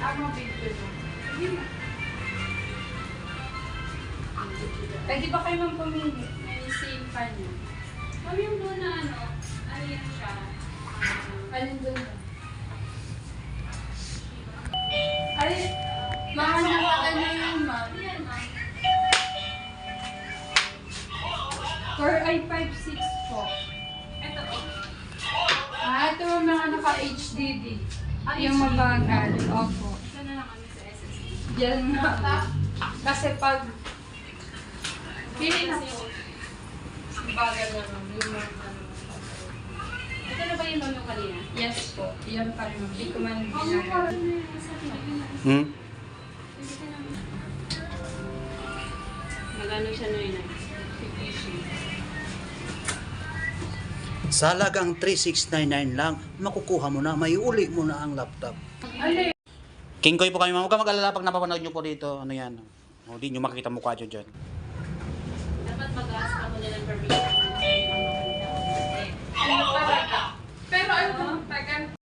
Tama, video mo. Pwede ba kayo mang pumili? May same pa niya. Ma'am, yung doon na ano yan siya. Alin doon? Ay, mga naka-ano yun, ma'am. Ayan, ma'am. Core i5-6 po. Ito po. Ito yung mga naka-HDD. Yung HDD. mabagal. Opo. Ito na lang kami sa SSD. Yan nga. Kasi pag pili na po. Bagal na ma'am. Yung mga ano. Ito na ba yung ma'am yung kanina? Yes po. Yan pa rin ma'am. Di ko man Oo, ginagawa. Magano siya na yun? 50. Sa halagang 3,699 lang, makukuha mo na, may uli mo na ang laptop. Ano King Koy po kami, huwag ka mag-alala pag napapanood nyo po dito, ano yan. O, di nyo makikita mukha nyo dyan. Dapat mag-ask ako nilang permission.